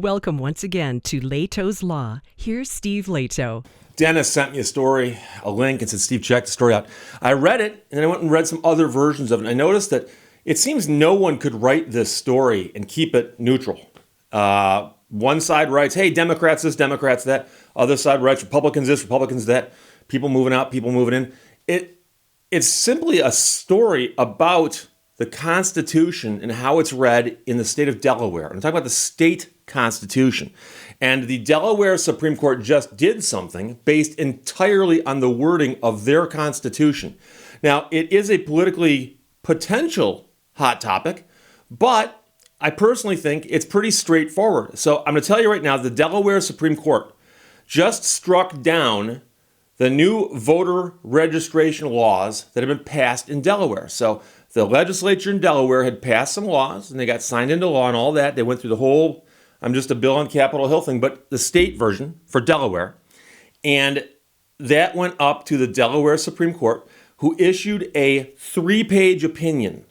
Welcome once again to Lehto's Law. Here's Steve Lehto. Dennis sent me a link, and said, Steve, check the story out. I read it, and then I went and read some other versions of it. And I noticed that it seems no one could write this story and keep it neutral. One side writes, hey, Democrats this, Democrats that. Other side writes, Republicans this, Republicans that. People moving out, people moving in. It's simply a story about the Constitution and how it's read in the state of Delaware. I'm talking about the state Constitution. And the Delaware Supreme Court just did something based entirely on the wording of their Constitution. Now, it is a politically potential hot topic, but I personally think it's pretty straightforward. So I'm going to tell you right now, the Delaware Supreme Court just struck down the new voter registration laws that have been passed in Delaware. So the legislature in Delaware had passed some laws, and they got signed into law and all that. They went through the whole I'm just a bill on Capitol Hill thing, but the state version for Delaware. And that went up to the Delaware Supreme Court, who issued a 3-page opinion.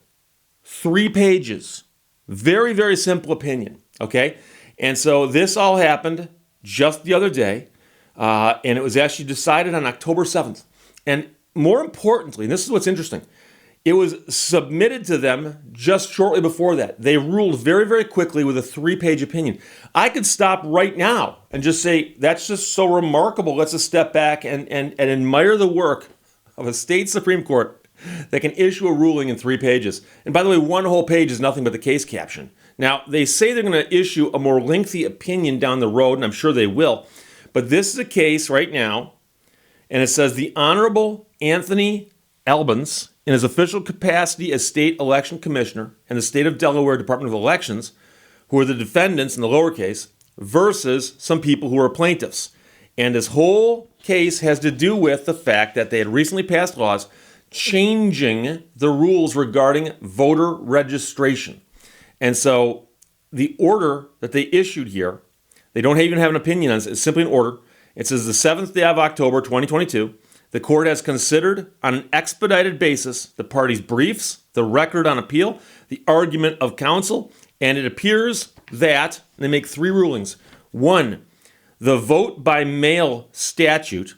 3 pages. Very, very simple opinion, okay? And so this all happened just the other day, and it was actually decided on October 7th. And more importantly, and this is what's interesting, it was submitted to them just shortly before that. They ruled very, very quickly with a 3-page opinion. I could stop right now and just say, that's just so remarkable. Let's just step back and admire the work of a state Supreme Court that can issue a ruling in 3 pages. And by the way, 1 whole page is nothing but the case caption. Now, they say they're going to issue a more lengthy opinion down the road, and I'm sure they will. But this is a case right now, and it says, the Honorable Anthony Albans, in his official capacity as state election commissioner and the state of Delaware Department of Elections, who are the defendants in the lower case, versus some people who are plaintiffs. And this whole case has to do with the fact that they had recently passed laws changing the rules regarding voter registration. And so the order that they issued here, they don't even have an opinion on it, it's simply an order. It says the 7th day of October, 2022, the court has considered on an expedited basis the parties' briefs, the record on appeal, the argument of counsel, and it appears that they make 3 rulings. 1, the vote by mail statute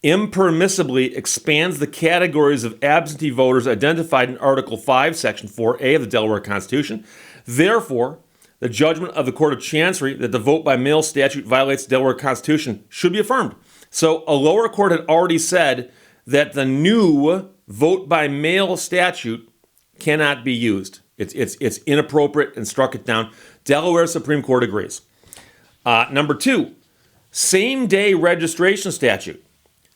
impermissibly expands the categories of absentee voters identified in Article 5, Section 4A of the Delaware Constitution. Therefore, the judgment of the Court of Chancery that the vote by mail statute violates the Delaware Constitution should be affirmed. So a lower court had already said that the new vote by mail statute cannot be used. It's inappropriate and struck it down. Delaware Supreme Court agrees. Number 2, same-day registration statute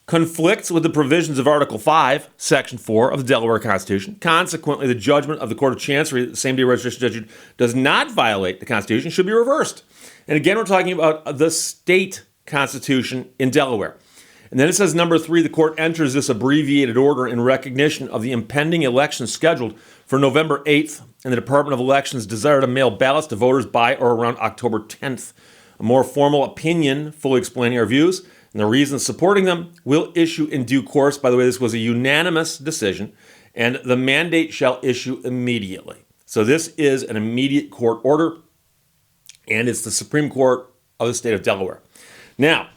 conflicts with the provisions of Article 5, Section 4 of the Delaware Constitution. Consequently, the judgment of the Court of Chancery that the same-day registration statute does not violate the Constitution should be reversed. And again, we're talking about the state Constitution in Delaware. And then it says, number 3, the court enters this abbreviated order in recognition of the impending election scheduled for November 8th, and the Department of Elections' desire to mail ballots to voters by or around October 10th. A more formal opinion, fully explaining our views and the reasons supporting them, will issue in due course. By the way, this was a unanimous decision, and the mandate shall issue immediately. So this is an immediate court order, and it's the Supreme Court of the state of Delaware. Now,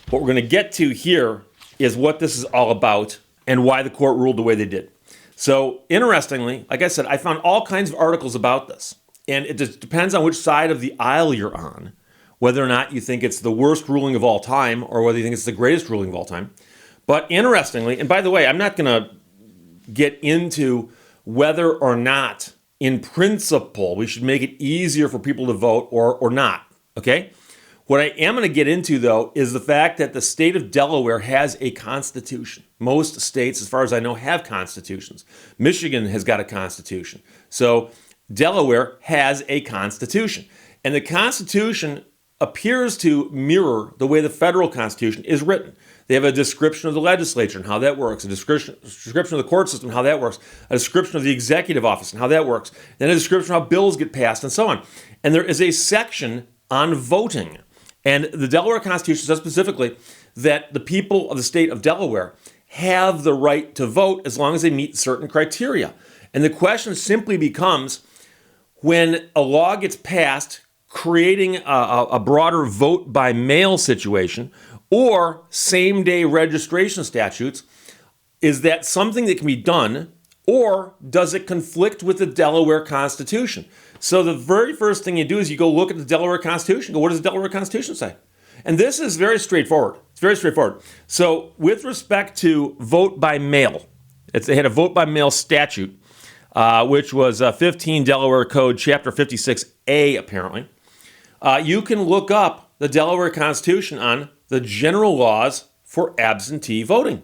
what we're going to get to here is what this is all about and why the court ruled the way they did. So, interestingly, like I said, I found all kinds of articles about this. And it just depends on which side of the aisle you're on, whether or not you think it's the worst ruling of all time or whether you think it's the greatest ruling of all time. But interestingly, and by the way, I'm not going to get into whether or not, in principle, we should make it easier for people to vote or not, okay? What I am going to get into, though, is the fact that the state of Delaware has a constitution. Most states, as far as I know, have constitutions. Michigan has got a constitution. So Delaware has a constitution. And the Constitution appears to mirror the way the federal Constitution is written. They have a description of the legislature and how that works, a description of the court system and how that works, a description of the executive office and how that works, then a description of how bills get passed and so on. And there is a section on voting. And the Delaware Constitution says specifically that the people of the state of Delaware have the right to vote as long as they meet certain criteria. And the question simply becomes, when a law gets passed, creating a broader vote by mail situation or same-day registration statutes? Is that something that can be done, or does it conflict with the Delaware Constitution? So the very first thing you do is you go look at the Delaware Constitution. Go, what does the Delaware Constitution say? And this is very straightforward. It's very straightforward. So with respect to vote by mail, they had a vote by mail statute, which was 15 Delaware Code, Chapter 56A, apparently. You can look up the Delaware Constitution on the general laws for absentee voting.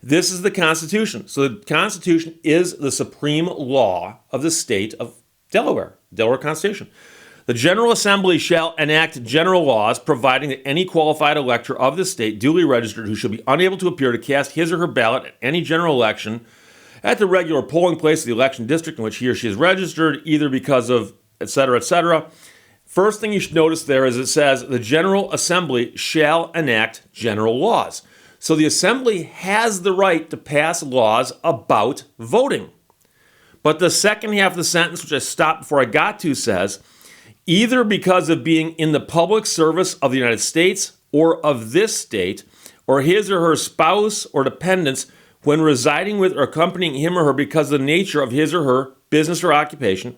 This is the Constitution. So the Constitution is the supreme law of the state of Delaware Constitution. The General Assembly shall enact general laws providing that any qualified elector of the state duly registered who shall be unable to appear to cast his or her ballot at any general election at the regular polling place of the election district in which he or she is registered, either because of et cetera, et cetera. First thing you should notice there is it says the General Assembly shall enact general laws. So the Assembly has the right to pass laws about voting. But the second half of the sentence, which I stopped before I got to, says, either because of being in the public service of the United States or of this state, or his or her spouse or dependents when residing with or accompanying him or her because of the nature of his or her business or occupation,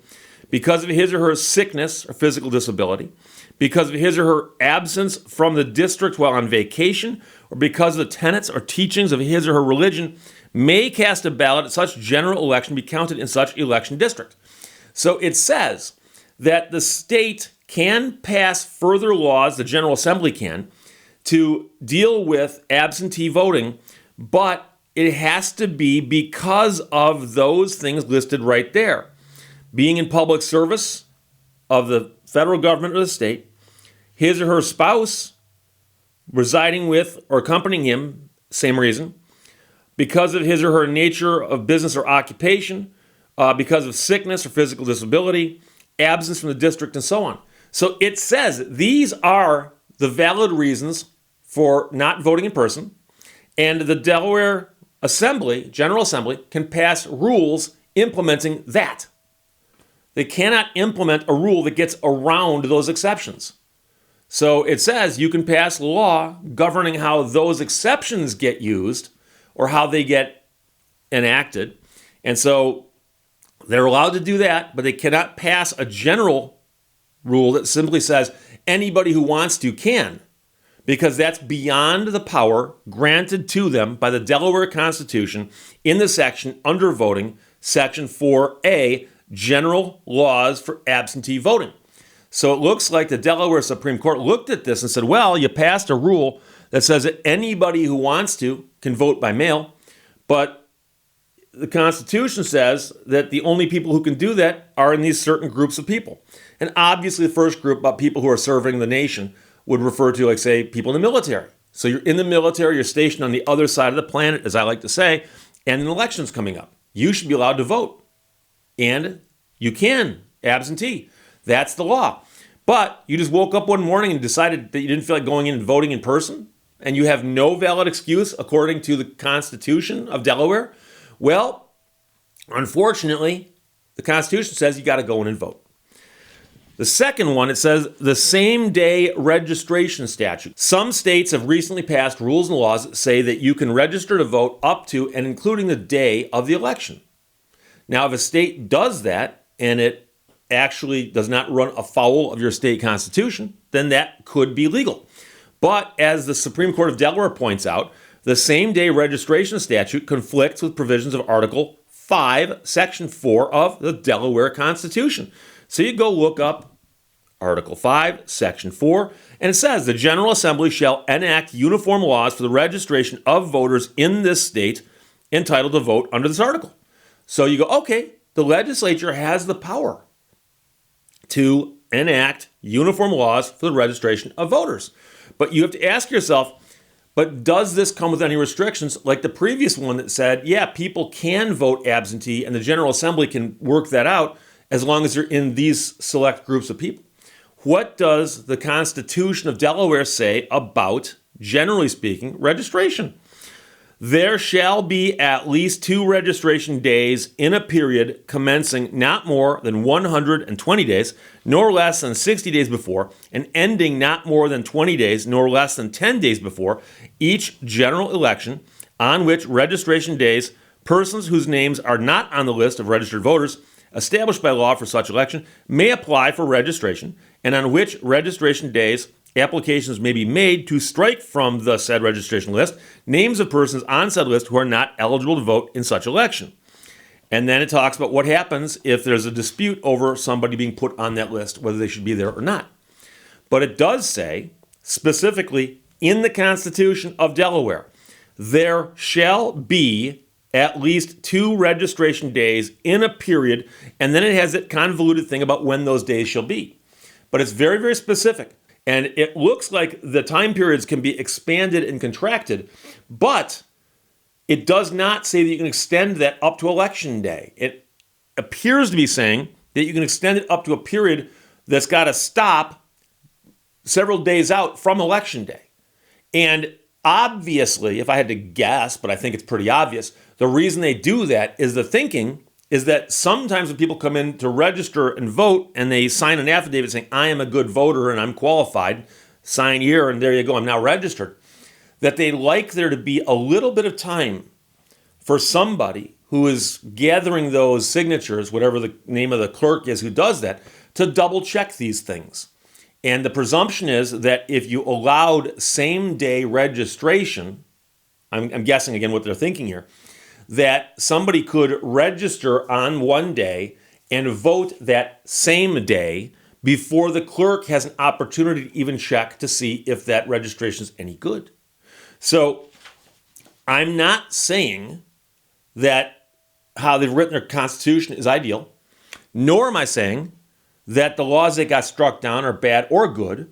because of his or her sickness or physical disability, because of his or her absence from the district while on vacation, or because of the tenets or teachings of his or her religion, may cast a ballot at such general election be counted in such election district. So it says that the state can pass further laws, the General Assembly can, to deal with absentee voting, but it has to be because of those things listed right there. Being in public service of the federal government or the state, his or her spouse residing with or accompanying him, same reason, because of his or her nature of business or occupation, because of sickness or physical disability, absence from the district, and so on. So it says these are the valid reasons for not voting in person, and the Delaware Assembly, General Assembly, can pass rules implementing that. They cannot implement a rule that gets around those exceptions. So it says you can pass law governing how those exceptions get used or how they get enacted. And so they're allowed to do that, but they cannot pass a general rule that simply says anybody who wants to can, because that's beyond the power granted to them by the Delaware Constitution in the section under voting, Section 4A, General Laws for Absentee Voting. So it looks like the Delaware Supreme Court looked at this and said, well, you passed a rule that says that anybody who wants to can vote by mail, but the Constitution says that the only people who can do that are in these certain groups of people. And obviously the first group about people who are serving the nation would refer to, like, say, people in the military. So you're in the military, you're stationed on the other side of the planet, as I like to say, and an election's coming up. You should be allowed to vote. And you can, absentee. That's the law. But you just woke up one morning and decided that you didn't feel like going in and voting in person, and you have no valid excuse according to the Constitution of Delaware. Well, unfortunately, the Constitution says you got to go in and vote. The second one, it says the same-day registration statute. Some states have recently passed rules and laws that say that you can register to vote up to and including the day of the election. Now, if a state does that and it actually does not run afoul of your state constitution, then that could be legal. But as the Supreme Court of Delaware points out, the same-day registration statute conflicts with provisions of Article 5, Section 4 of the Delaware Constitution. So you go look up Article 5, Section 4, and it says the General Assembly shall enact uniform laws for the registration of voters in this state entitled to vote under this article. So you go, okay, the legislature has the power to enact uniform laws for the registration of voters. But you have to ask yourself, but does this come with any restrictions like the previous one that said, yeah, people can vote absentee and the General Assembly can work that out as long as they're in these select groups of people? What does the Constitution of Delaware say about, generally speaking, registration? There shall be at least 2 registration days in a period commencing not more than 120 days, nor less than 60 days before, and ending not more than 20 days, nor less than 10 days before each general election, on which registration days persons whose names are not on the list of registered voters established by law for such election may apply for registration, and on which registration days applications may be made to strike from the said registration list names of persons on said list who are not eligible to vote in such election. And then it talks about what happens if there's a dispute over somebody being put on that list, whether they should be there or not. But it does say, specifically in the Constitution of Delaware, there shall be at least 2 registration days in a period, and then it has that convoluted thing about when those days shall be. But it's very, very specific. And it looks like the time periods can be expanded and contracted, but it does not say that you can extend that up to election day. It appears to be saying that you can extend it up to a period that's got to stop several days out from election day. And obviously, if I had to guess, but I think it's pretty obvious, the reason they do that is the thinking is that sometimes when people come in to register and vote and they sign an affidavit saying, I am a good voter and I'm qualified, sign here and there you go, I'm now registered, that they like there to be a little bit of time for somebody who is gathering those signatures, whatever the name of the clerk is who does that, to double check these things. And the presumption is that if you allowed same-day registration, I'm guessing again what they're thinking here, that somebody could register on one day and vote that same day before the clerk has an opportunity to even check to see if that registration is any good. So I'm not saying that how they've written their Constitution is ideal, nor am I saying that the laws that got struck down are bad or good,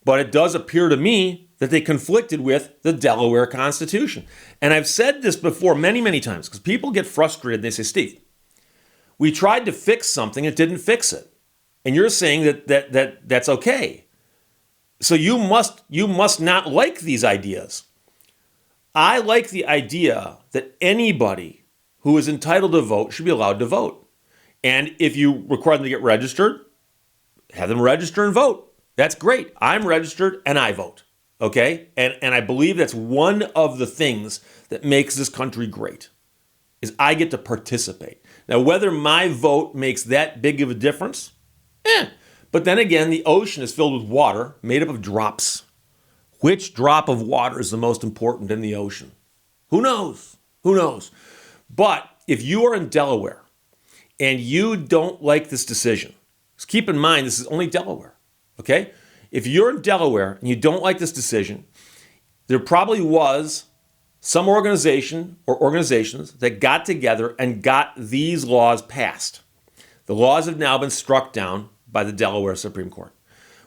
but it does appear to me that they conflicted with the Delaware Constitution. And I've said this before many, many times because people get frustrated. They say, Steve, we tried to fix something, it didn't fix it. And you're saying that's okay. So you must not like these ideas. I like the idea that anybody who is entitled to vote should be allowed to vote. And if you require them to get registered, have them register and vote. That's great. I'm registered and I vote. Okay? And I believe that's one of the things that makes this country great, is I get to participate. Now, whether my vote makes that big of a difference, But then again, the ocean is filled with water made up of drops. Which drop of water is the most important in the ocean? Who knows? Who knows? But if you are in Delaware and you don't like this decision, just keep in mind this is only Delaware, okay? If you're in Delaware and you don't like this decision, there probably was some organization or organizations that got together and got these laws passed. The laws have now been struck down by the Delaware Supreme Court.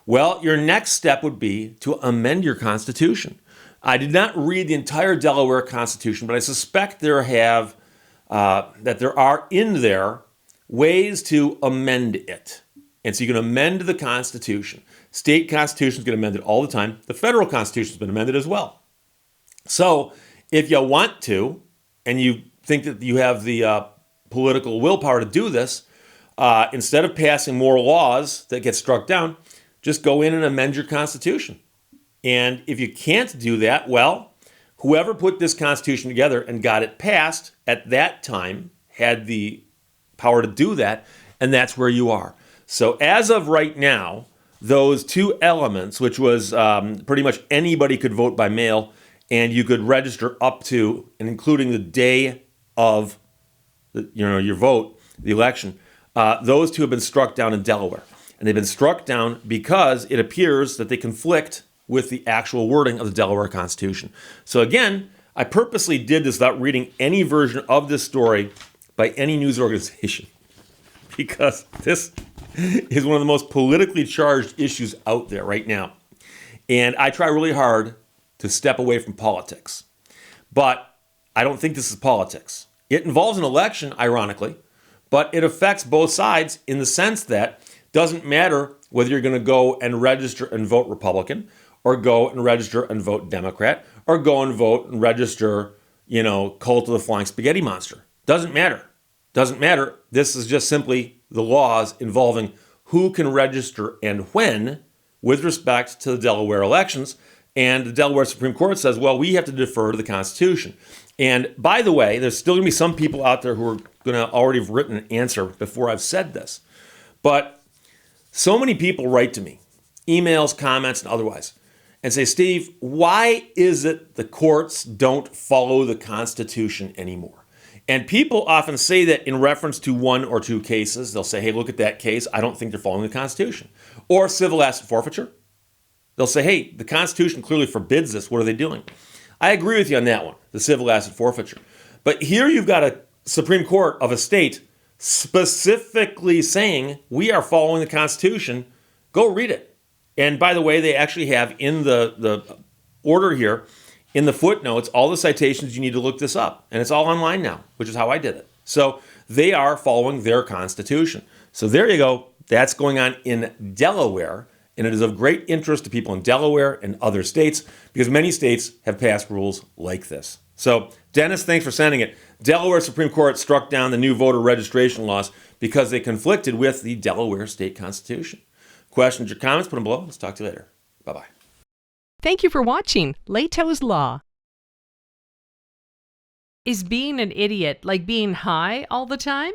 Well, your next step would be to amend your Constitution. I did not read the entire Delaware Constitution, but I suspect there are in there ways to amend it. And so you can amend the Constitution. State constitutions get amended all the time. The federal Constitution has been amended as well. So if you want to, and you think that you have the political willpower to do this, instead of passing more laws that get struck down, just go in and amend your Constitution. And if you can't do that, well, whoever put this Constitution together and got it passed at that time had the power to do that, and that's where you are. So as of right now, those two elements, which was pretty much anybody could vote by mail, and you could register up to and including the day of your vote, the election, those two have been struck down in Delaware. And they've been struck down because it appears that they conflict with the actual wording of the Delaware Constitution. So again, I purposely did this without reading any version of this story by any news organization, because this is one of the most politically charged issues out there right now. And I try really hard to step away from politics. But I don't think this is politics. It involves an election, ironically, but it affects both sides in the sense that it doesn't matter whether you're going to go and register and vote Republican, or go and register and vote Democrat, or go and vote and register, cult of the flying spaghetti monster. Doesn't matter. Doesn't matter. This is just simply the laws involving who can register and when with respect to the Delaware elections. And the Delaware Supreme Court says, well, we have to defer to the Constitution. And by the way, there's still going to be some people out there who are going to already have written an answer before I've said this. But so many people write to me, emails, comments, and otherwise, and say, Steve, why is it the courts don't follow the Constitution anymore? And people often say that in reference to one or two cases. They'll say, hey, look at that case. I don't think they're following the Constitution. Or civil asset forfeiture. They'll say, hey, the Constitution clearly forbids this. What are they doing? I agree with you on that one, the civil asset forfeiture. But here you've got a Supreme Court of a state specifically saying we are following the Constitution. Go read it. And by the way, they actually have in the order here, in the footnotes, all the citations you need to look this up. And it's all online now, which is how I did it. So they are following their Constitution. So there you go. That's going on in Delaware. And it is of great interest to people in Delaware and other states because many states have passed rules like this. So, Dennis, thanks for sending it. Delaware Supreme Court struck down the new voter registration laws because they conflicted with the Delaware state constitution. Questions or comments, put them below. Let's talk to you later. Bye-bye. Thank you for watching Lehto's Law. Is being an idiot like being high all the time?